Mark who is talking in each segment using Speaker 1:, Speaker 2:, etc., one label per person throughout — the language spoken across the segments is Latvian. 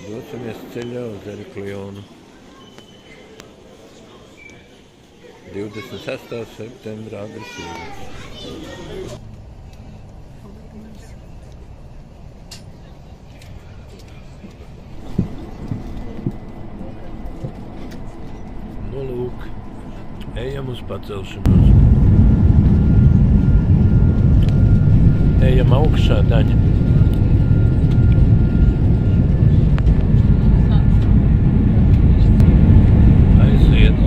Speaker 1: Dosimies ceļā uz Eriklionu. 26. septembra agresīvas. Nu, lūk, ejam uz pacelšanos. Ejam augšā, Daņa. Aiziet.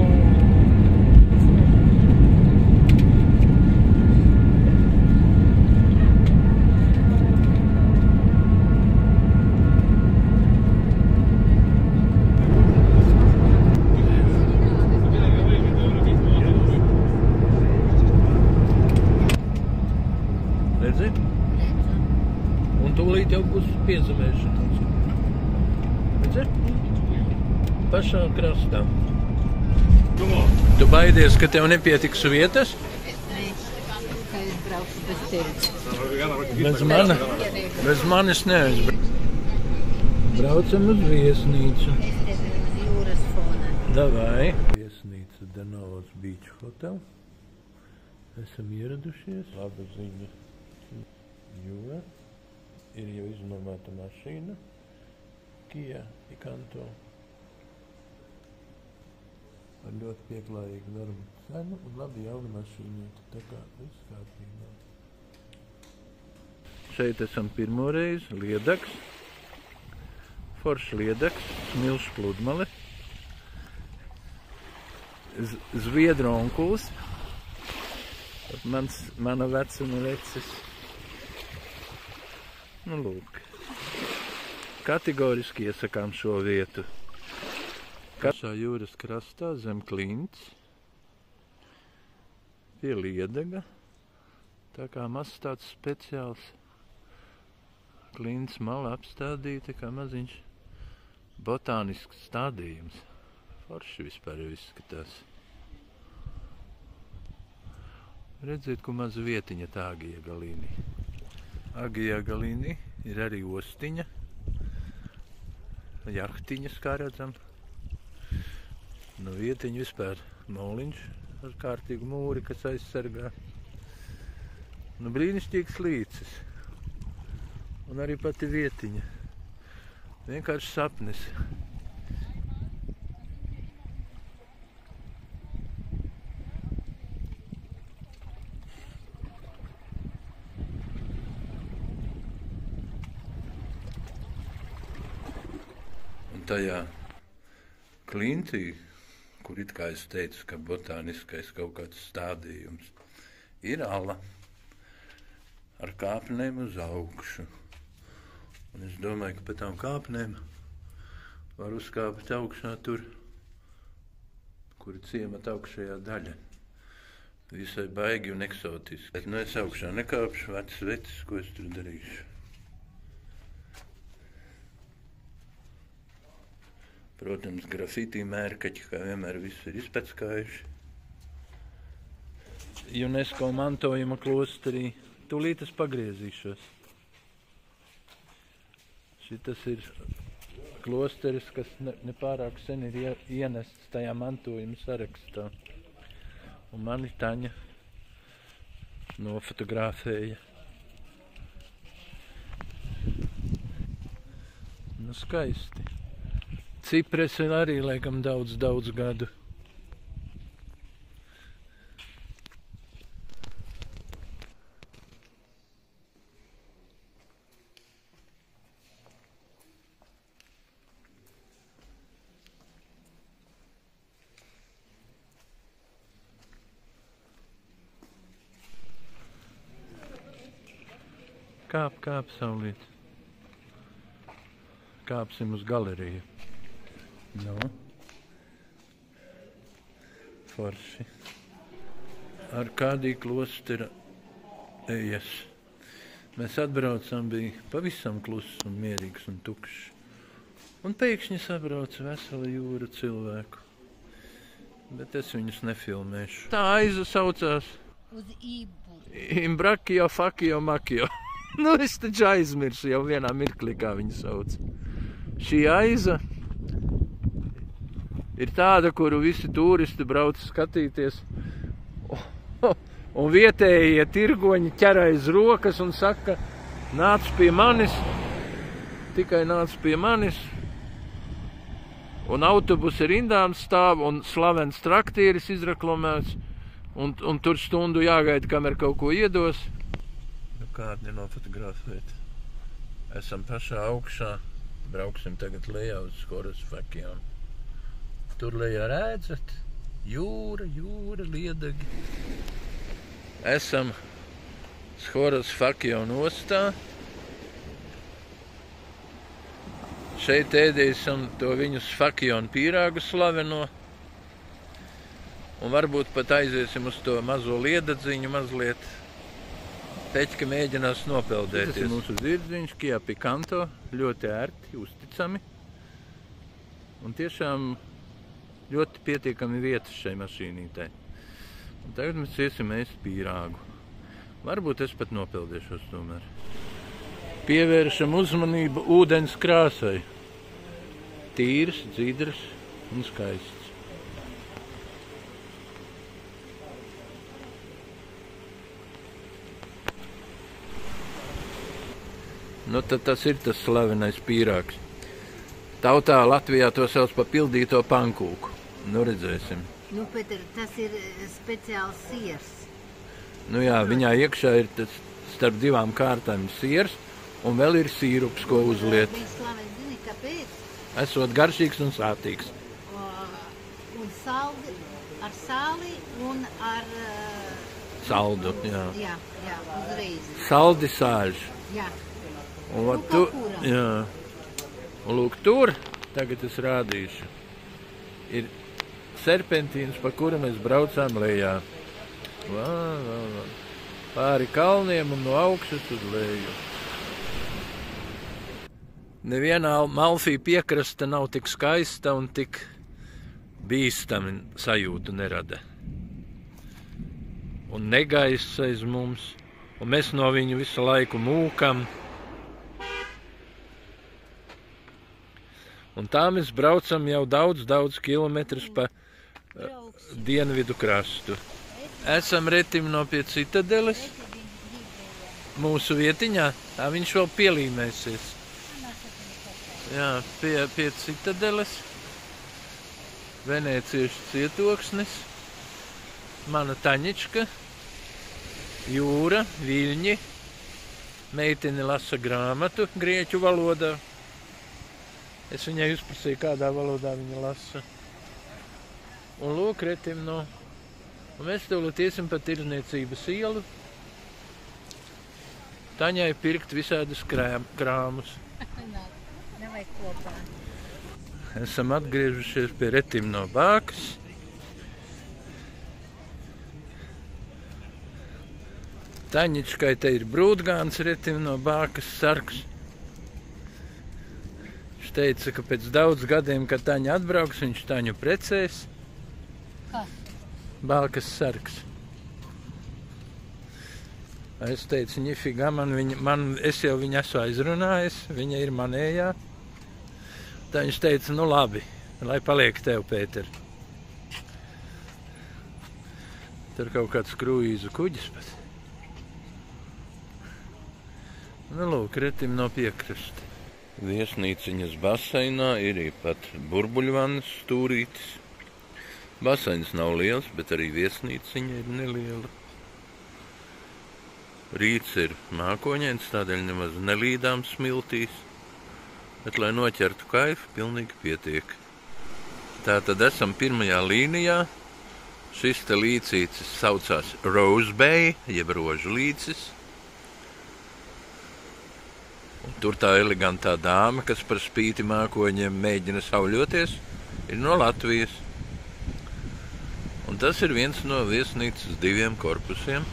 Speaker 1: Redzi? Un tūlīt jau būs piezemēšanās. Redzi? Pašā krastā. Tu baidies, ka tev nepietiks vietas?
Speaker 2: Ka es braukšu bez tevis.
Speaker 1: Bez manis neaizbrauc. Braucam uz viesnīcu.
Speaker 2: Es tevi uz jūras fona.
Speaker 1: Davai. Viesnīca Denalos Beach Hotel. Esam ieradušies. Laba ziņa. Jo ir jau iznomēta mašīna. Kia Picanto. Ar ļoti pieklājīgu darbu cenu un labi jauna mašīnīti. Tā kā viss kārtībā. Šeit esam pirmo reizi. Liedaks. Foršs liedaks. Smilšs pludmale. Zviedru onkuls. Mana vecuma vecis. Nu, lūk. Kategoriski iesakām šo vietu. Pašā jūras krastā zem klints. Pie Liedaga. Tā kā mazs tāds speciāls klints mala apstādīta, kā maziņš botānisks stādījums. Forši vispār izskatās. Redziet, ko maza vietiņa tā Agija Galīni. Agija Galīni ir arī ostiņa, jahtiņas, kā redzam. Nu, vietiņa vispār moliņš ar kārtīgu mūri, kas aizsargā. Nu, brīnišķīgs līcis. Un arī pati vietiņa. Vienkārši sapnis. Tajā klintī, kur it kā es teicu, ka botāniskais kaut kāds stādījums, ir ala ar kāpnēm uz augšu. Un es domāju, ka pa tām kāpnēm var uzkāpt augšā tur, kur ir ciemata augšējā daļa. Visai baigi un eksotiski. Bet nu es augšā nekāpšu, vecs vecis, ko es tur darīšu. Protams, grafitī mērkaķi, kā vienmēr, viss ir izpeckājuši. UNESCO mantojuma klosterī. Tūlīt es pagriezīšos. Šitas ir klosteris, kas nepārāk sen ir ienests tajā mantojuma sarakstā. Un mani Taņa nofotografēja. Nu, skaisti. Cipresi arī, laikam, daudz gadu. Kāp, saulīt. Kāpsim uz galeriju. Nu, forši. Ar kādī klostera ejas. Mēs atbraucām, bija pavisam kluss un mierīgs un tukšs. Un pēkšņi sabrauc vesela jūra cilvēku. Bet es viņus nefilmēšu. Tā aiza saucās
Speaker 2: Uz Ibu.
Speaker 1: Imbrakio, Fakio, Makio. Nu, es taču aizmirsu jau vienā mirklī, kā viņu sauc. Šī aiza ir tāda, kuru visi turisti brauc skatīties. Un vietējie tirgoņi ķer aiz rokas un saka, nāc pie manis, tikai nāc pie manis. Un autobusi rindām stāv un slavens traktieris izreklamēts. Un tur stundu jāgaida, kamēr kaut ko iedos. Nu kādi nofotografēt. Esam pašā augšā. Brauksim tagad lejā uz Skoras Fakijonu. Tur lejā redzat. Jūra, liedagi. Esam Skoras Fakijonu ostā. Šeit ēdīsim to viņu Fakijonu pīrāgu slaveno. Un varbūt pat aiziesim uz to mazo liedadziņu mazliet. Peķka mēģinās nopeldēties. Tas ir mūsu zirdziņš, Kia Picanto, ļoti ērti, uzticami. Un tiešām ļoti pietiekami vietas šai mašīnītei. Un tagad mēs iesim ēst pīrāgu. Varbūt es pat nopeldēšos tomēr. Pievēršam uzmanību ūdens krāsai. Tīrs, dzidrs un skaists. Nu, tad tas ir tas slavenais pīrāgs. Tautā Latvijā to sauc par pildīto pankūku. Nu, redzēsim.
Speaker 2: Nu, Pēter, tas ir speciāls siers.
Speaker 1: Nu jā, viņā iekšā ir tas starp divām kārtām siers, un vēl ir sīrups, ko uzliet.
Speaker 2: Viņš slavens, zini, kāpēc?
Speaker 1: Esot garšīgs un sātīgs.
Speaker 2: Un saldi, ar sāli un ar...
Speaker 1: Saldu, jā.
Speaker 2: Jā, uzreiz.
Speaker 1: Saldi sāļš.
Speaker 2: Jā.
Speaker 1: Un jā. Un lūk, tur, tagad es rādīšu, ir serpentīns, pa kuru mēs braucām lejā. Pāri kalniem un no augšas uz leju. Nevienā Malfī piekrasta nav tik skaista un tik bīstami sajūtu nerada. Un negaiss aiz mums, un mēs no viņu visu laiku mūkam. Un tā mēs braucam jau daudz kilometrus pa dienvidu krastu. Esam Retimno pie Citadeles, mūsu vietiņā, tā viņš vēl pielīmēsies. Jā, pie Citadeles, venēciešu cietoksnis, mana Taņička, jūra, viļņi, meitene lasa grāmatu grieķu valodā. Es viņai uzprasīju, kādā valodā viņa lasa. Un lūk, Retimno. Un mēs tūlīt iesim pa Tirzniecības ielu. Taņai pirkt visādus krāmus.
Speaker 2: Nevajag kopā.
Speaker 1: Esam atgriežušies pie Retimno bākas. Taņičkai te ir brūdgāns Retimno bākas sargs. Viņš teica, ka pēc daudz gadiem, kad Taņa atbrauks, viņš Taņu precēs.
Speaker 2: Kas?
Speaker 1: Bākas sargs. Es teicu, ņifigā, es jau viņu esmu aizrunājis, viņa ir manējā. Tā viņš teica, nu labi, lai paliek tev, Pēter. Tur kaut kāds kruīzu kuģis pat. Nu lūk, Retimno piekrasti. Viesnīciņas baseinā ir pat burbuļvannas stūrītis. Baseins nav liels, bet arī viesnīciņa ir neliela. Rīts ir mākoņains, tādēļ nemaz nelīdām smiltīs, bet, lai noķertu kaifu, pilnīgi pietiek. Tātad esam pirmajā līnijā. Šis te līcītis saucās Rose Bay, jeb rožu līcis. Un tur tā elegantā dāma, kas par spīti mākoņiem mēģina sauļoties, ir no Latvijas. Un tas ir viens no viesnīcas 2 korpusiem.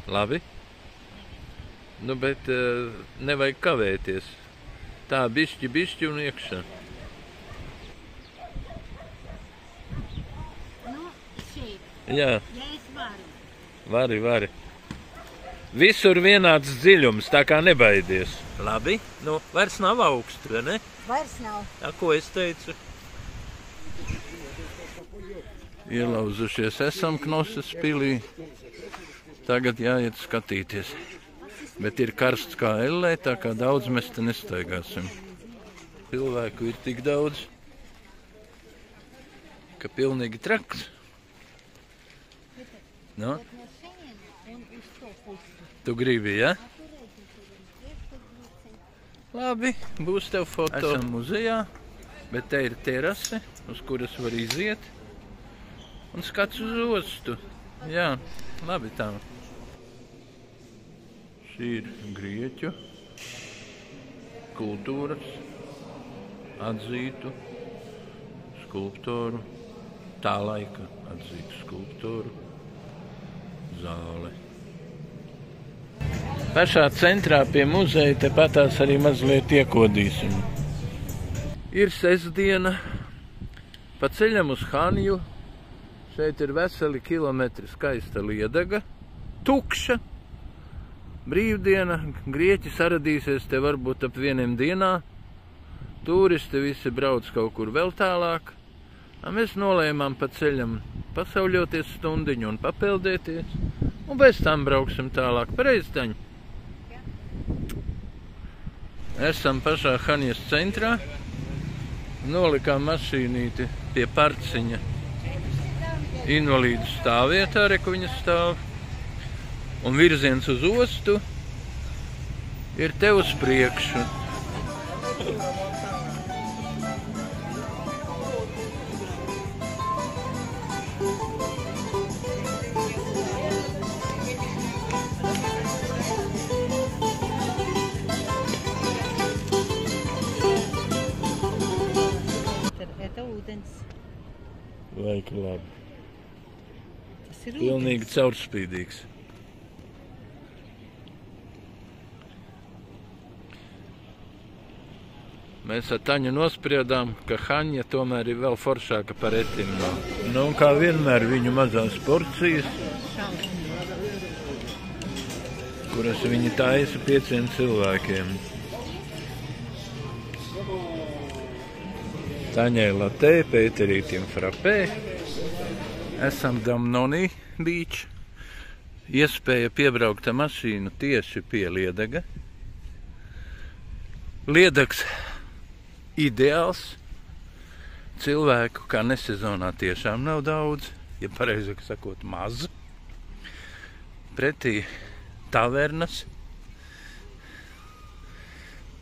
Speaker 1: Labi? Nu, bet nevajag kavēties. Tā, bišķi un iekšā.
Speaker 2: Nu, šeit.
Speaker 1: Jā,
Speaker 2: Ja es varu.
Speaker 1: vari. Visur vienāds dziļums, tā kā nebaidies. Labi, nu, vairs nav augstu, vai ne?
Speaker 2: Vairs nav.
Speaker 1: Tā, ko es teicu? Ielauzušies esam Knosas pilī. Tagad jāiet skatīties. Bet ir karsts kā ellē, tā kā daudz mēs te nestaigāsim. Cilvēku ir tik daudz, ka pilnīgi traks. No? Tu gribi, ja? Labi, būs tev foto. Esam muzejā, bet te ir terase, uz kuras var iziet. Un skats uz ostu. Jā, labi tā. Šī ir grieķu kultūras atzītu skulptoru, tā laika atzītu skulptoru zāle. Pašā centrā pie muzeja tepatās arī mazliet iekodīsim. Ir sestdiena, pa ceļam uz Hanju. Šeit ir veseli kilometri skaista Liedaga, tukša. Brīvdiena, grieķi saradīsies te varbūt ap 1 dienā. Turisti visi brauc kaut kur vēl tālāk. Mēs nolēmām pa ceļam pasauļoties stundiņu un papeldēties. Un bez tam brauksim tālāk. Pareizi, Taņa? Esam pašā Hanjas centrā. Nolikām mašīnīti pie parciņa. Invalīdu stāvvietā, re, ko viņa stāv. Un virziens uz ostu ir te uz priekšu.
Speaker 2: Это ūdens.
Speaker 1: Vai, ka labi.
Speaker 2: Tas ir
Speaker 1: Pilnīgi caurspīdīgs. Mēs ar Taņu nospriedām, ka Hanja tomēr ir vēl foršāka par Etimno. Nu, kā vienmēr viņu mazās porcijas, kuras viņi taisa 5 cilvēkiem. Taņai latē, Pēterītim frapē. Esam Damnonī beach. Iespēja piebraukt ar mašīnu tieši pie Liedaga. Liedags ideāls. Cilvēku kā nesezonā tiešām nav daudz, ja pareizāk sakot maz. Pretī tavernas.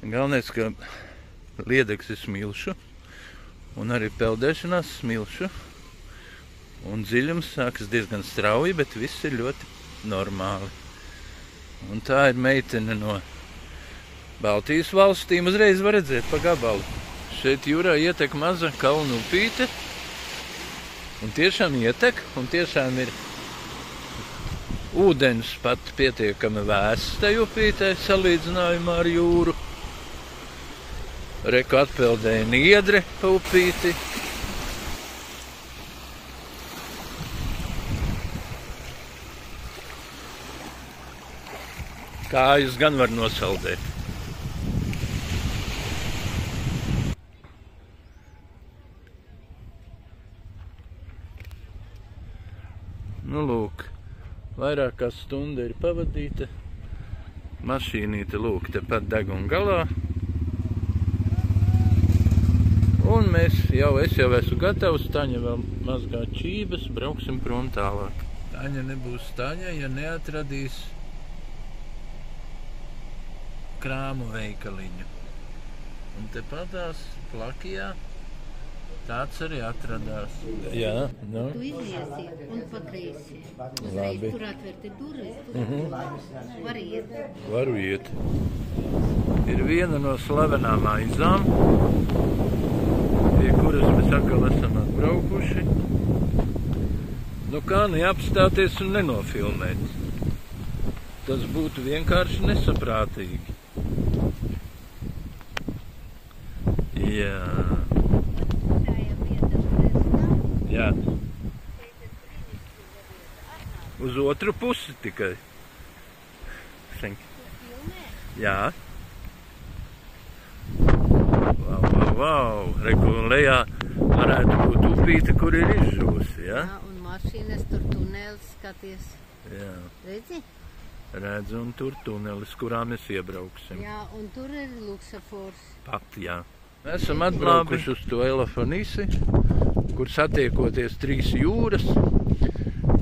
Speaker 1: Galvenais, ka Liedags ir smilšu un arī peldēšanās smilšu. Un dziļums sākas diezgan strauji, bet viss ir ļoti normāli. Un tā ir meitene no Baltijas valstīm. Uzreiz var redzēt pa gabalu. Šeit jūrā ietek maza kalnu upīte. Un tiešām ietek, un tiešām ir ūdens pat pietiekami vēss tai upītei salīdzinājumā ar jūru. Reku atpeldēja niedre pa upīti. Kājas gan var nosaldēt. Nu, lūk, vairāk kā stunda ir pavadīta. Mašīnīte, lūk, tepat deguna galā. Un es jau esmu gatavs. Taņa vēl mazgā čības, brauksim prom tālāk. Taņa nebūs Taņa, ja neatradīs krāmu veikaliņu. Un tepatās Plakijā tāds arī atradās. Jā, nu.
Speaker 2: Tu iziesi un pa kreisi.
Speaker 1: Labi.
Speaker 2: Uzreiz tur atvērti durvis. Var iet.
Speaker 1: Varu iet. Ir viena no slavenām aizām, pie kuras mēs atkal esam atbraukuši. Nu kā neapstāties un nenofilmēt? Tas būtu vienkārši nesaprātīgi. Jā. Jā. Uz otru pusi tikai. Jā. Vau. Reku, un lejā varētu būt upīte, kur ir izžūsi, jā?
Speaker 2: Jā, un mašīnas tur tunelis skaties.
Speaker 1: Jā.
Speaker 2: Redzi?
Speaker 1: Redzu, un tur tunelis, kurā mēs iebrauksim.
Speaker 2: Jā, un tur ir luksafors.
Speaker 1: Pat, jā. Esam atbraukuši uz to Elafonisi, kur satiekoties 3 jūras.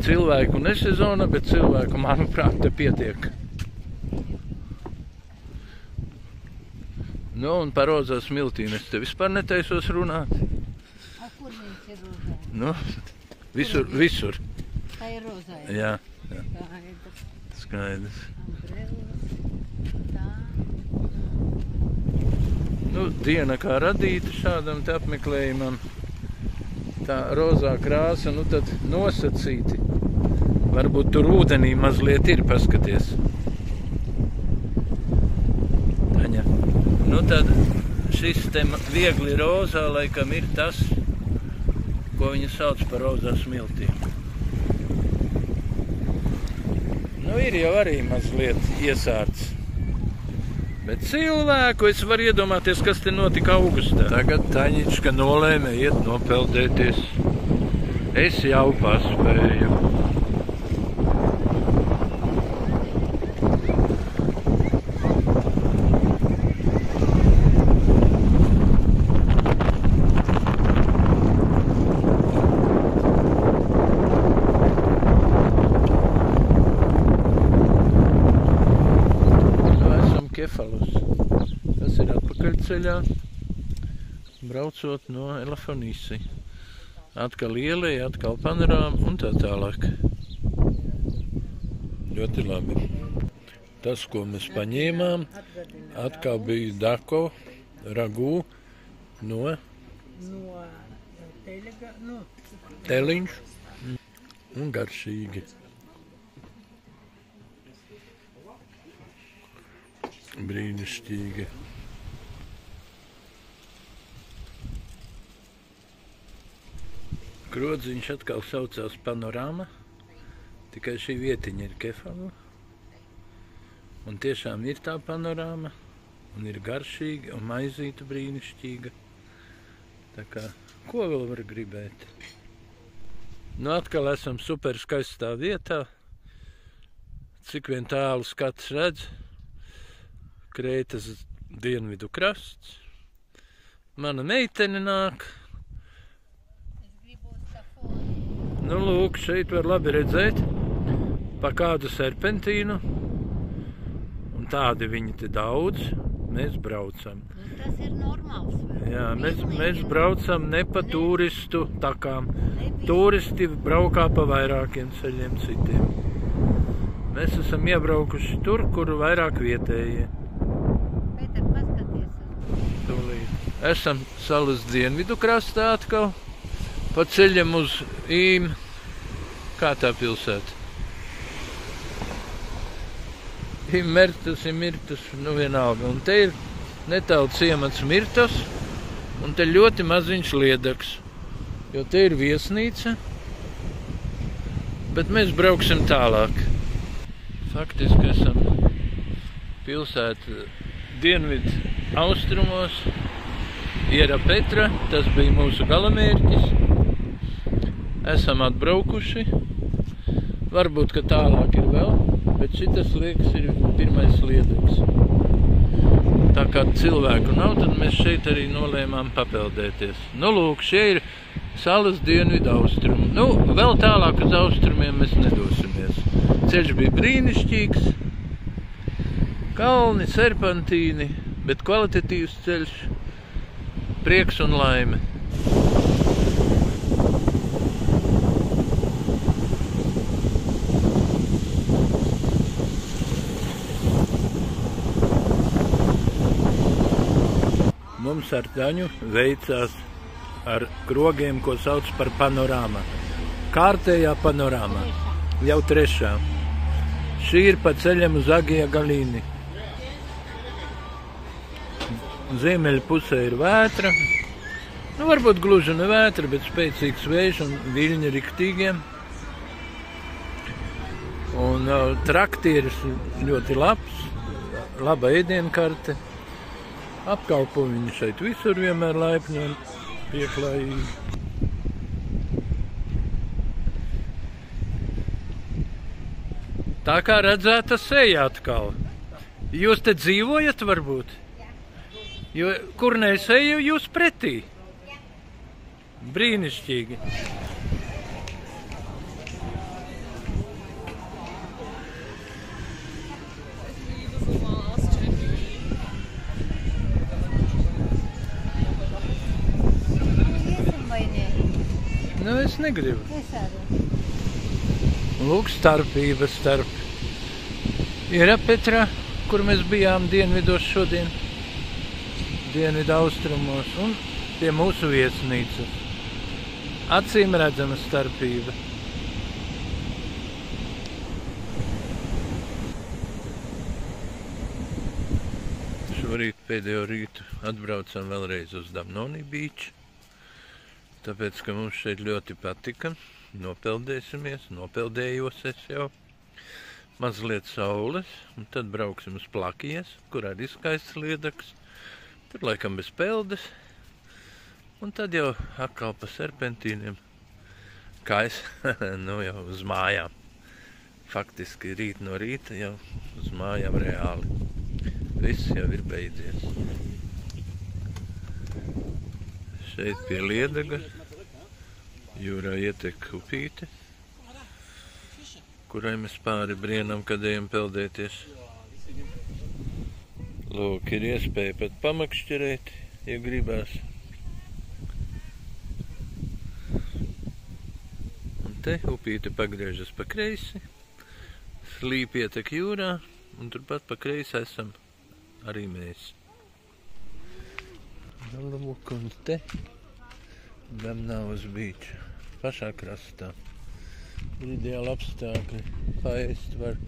Speaker 1: Cilvēku nesezona, bet cilvēku, manuprāt, te pietiek. Nu, un par rozā smiltīm es te vispār netaisos runāt.
Speaker 2: A, kur viņš ir rozā?
Speaker 1: Nu, visur.
Speaker 2: Tā ir rozā.
Speaker 1: Jā.
Speaker 2: Skaidrs.
Speaker 1: Skaidrs.
Speaker 2: Tā.
Speaker 1: Nu, diena kā radīta šādam te apmeklējumam. Tā rozā krāsa, nu tad nosacīti. Varbūt tur ūdenī mazliet ir, paskaties. Taņa. Nu tad šis te viegli rozā laikam ir tas, ko viņi sauc par rozā smiltīm. Nu ir jau arī mazliet iesārts. Bet cilvēku es varu iedomāties, kas te notika augustā. Tagad Taņička nolēma iet nopeldēties. Es jau paspēju. Kefalos. Tas ir atpakaļceļā, braucot no Elafonisi. Atkal ielej, atkal panorāma un tā tālāk. Ļoti labi. Tas, ko mēs paņēmām, atkal bija dako, ragū no teliņš un garšīgi. Brīnišķīgi. Krodziņš atkal saucās Panorāma, tikai šī vietiņa ir Kefala. Un tiešām ir tā panorāma, un ir garšīga, un maizīta brīnišķīga. Tā kā, ko vēl var gribēt? Nu, atkal esam super skaistā vietā. Cik vien tālu skats redz. Krētas dienvidu krasts. Mana meitene nāk. Nu, lūk, šeit var labi redzēt pa kādu serpentīnu. Un tādi viņi te daudz. Mēs braucam.
Speaker 2: Tas ir normāls.
Speaker 1: Jā, mēs braucam ne pa turistu takām. Turisti braukā pa vairākiem ceļiem citiem. Mēs esam iebraukuši tur, kur vairāk vietējie. Esam salas dienvidu krastā atkal, pa ceļam uz Īm, kā tā pilsēta? Mirtas, nu vienalga, un te ir netālu ciemats Mirtas, un te ļoti maziņš Liedaks, jo te ir viesnīca, bet mēs brauksim tālāk. Faktiski esam pilsēta dienvidu austrumos, Iera Petra, tas bija mūsu galamērķis. Esam atbraukuši. Varbūt, ka tālāk ir vēl, bet šitas liekas ir pirmais Liedaks. Tā kā cilvēku nav, tad mēs šeit arī nolēmām papeldēties. Nu, lūk, šie ir salas dienvidu austrumi. Nu, vēl tālāk uz austrumiem mēs nedosimies. Ceļš bija brīnišķīgs. Kalni, serpentīni, bet kvalitatīvs ceļš. Prieks un laime. Mums ar Taņu veicās ar krogiem, ko sauc par panorāma. Kārtējā panorāma. Jau 3. Šī ir pa ceļam uz Agija Galīni. Ziemeļu pusē ir vētra. Nu, varbūt gluži ne vētra, bet spēcīgs vējš un viļņi riktīgiem. Un traktieris ļoti labs, laba ēdienkarte. Apkalpo viņu šeit visur vienmēr laipni un pieklājīgi. Tā kā redzēta seja atkal. Jūs te dzīvojat varbūt? Jo, kur nes eju, jūs pretī? Brīnišķīgi. Nu, es negribu.
Speaker 2: Es arī.
Speaker 1: Lūk, starpība starp Irapetrā, kur mēs bijām dienvidos šodien, dienvidu austrumos, un pie mūsu viesnīcas. Acīm redzama starpība. Šorīt pēdējo rītu atbraucam vēlreiz uz Damnoni Beach. Tāpēc, ka mums šeit ļoti patika, nopeldēsimies, nopeldējos es jau, mazliet saules, un tad brauksim uz Plakijas, kur arī skaists liedaks, tur laikam bez peldes, un tad jau atkal pa serpentīniem, kā es, nu jau uz mājām. Faktiski rīt no rīta jau uz mājām reāli. Viss jau ir beidzies. Šeit pie liedaga jūrā ietek upīte, kurai mēs pāri brienam, kad ejam peldēties. Lūk, ir iespēja pat pamakšķerēt, ja gribās. Un te upīte pagriežas pa kreisi, slīp ietek jūrā, un turpat pa kreisi esam arī mēs. Lūk, un te Damnavas Beach, pašā krastā. Ideāli apstākļi, paēst var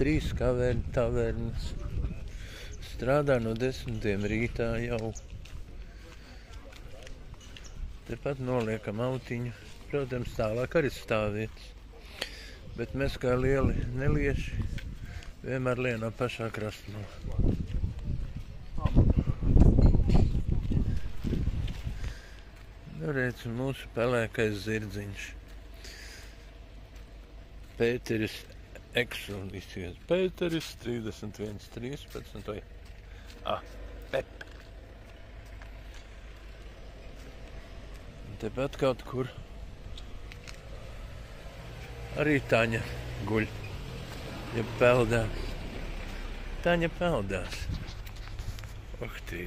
Speaker 1: 3 tavernas. Strādā no 10 rītā jau. Tepat noliekam autiņu, protams, tālāk arī stāvvietas. Bet mēs kā lieli nelieši vienmēr lienam pašā krastā. Nu, redz, mūsu pelēkais zirdziņš. Pēteris Eksulīsies. Pēteris 31.13 vai... Pep. Un tepat kaut kur arī Taņa guļ, ja peldās. Taņa peldās. Tī.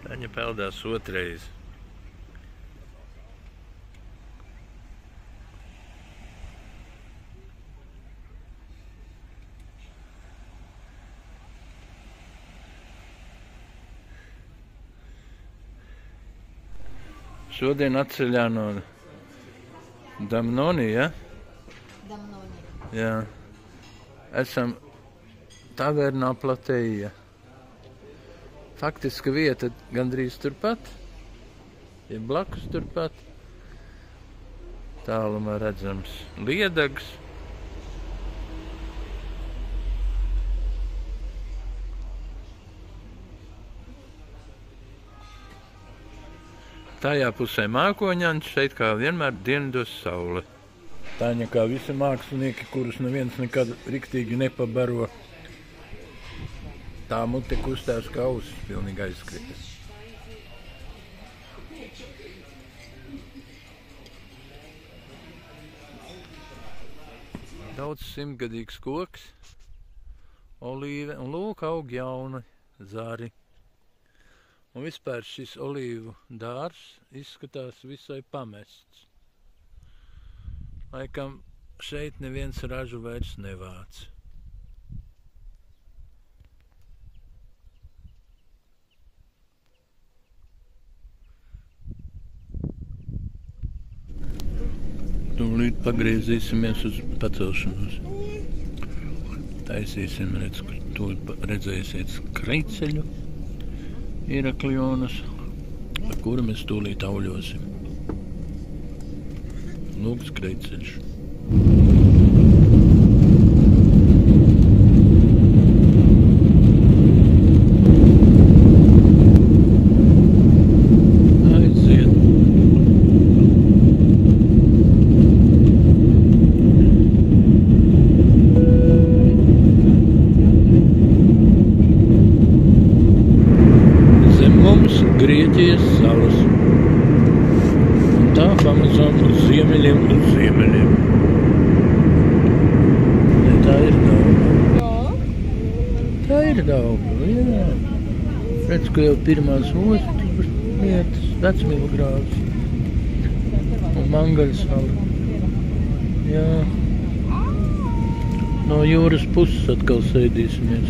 Speaker 1: Taņa peldās otrais. Šodien atceļā no Damnoni, ja?
Speaker 2: Damnoni.
Speaker 1: Jā. Esam tavernā Platēja. Faktiski vieta gandrīz turpat, ja blakus turpat. Tālumā redzams liedags. Tajā pusē mākoņaņš, šeit kā vienmēr dienvidos saule. Taņa kā visi mākslinieki, kurus neviens nekad riktīgi nepabaro. Tā mute kustās, ka ausis pilnīgi aizskrita. Daudz simtgadīgs koks, olīve, un lūk aug jauni zari. Un vispār šis olīvu dārs izskatās visai pamests. Laikam šeit neviens ražu vairs nevāc. Tūlīt pagriezīsimies uz pacelšanos. Taisīsim, tur redzēsiet skreiceļu Iraklionas, ar kuru mēs tūlīt auļosim. Lūk, skreiceļš. Grieķijas salas. Un tā pamazām uz ziemeļiem. Ne, tā ir Daugava. Tā ir Daugava, jā. Redz, ka jau pirmās ostas vietas, Vecmīlgrāvs un Mangaļsala. Jā. No jūras puses atkal sēdīsimies.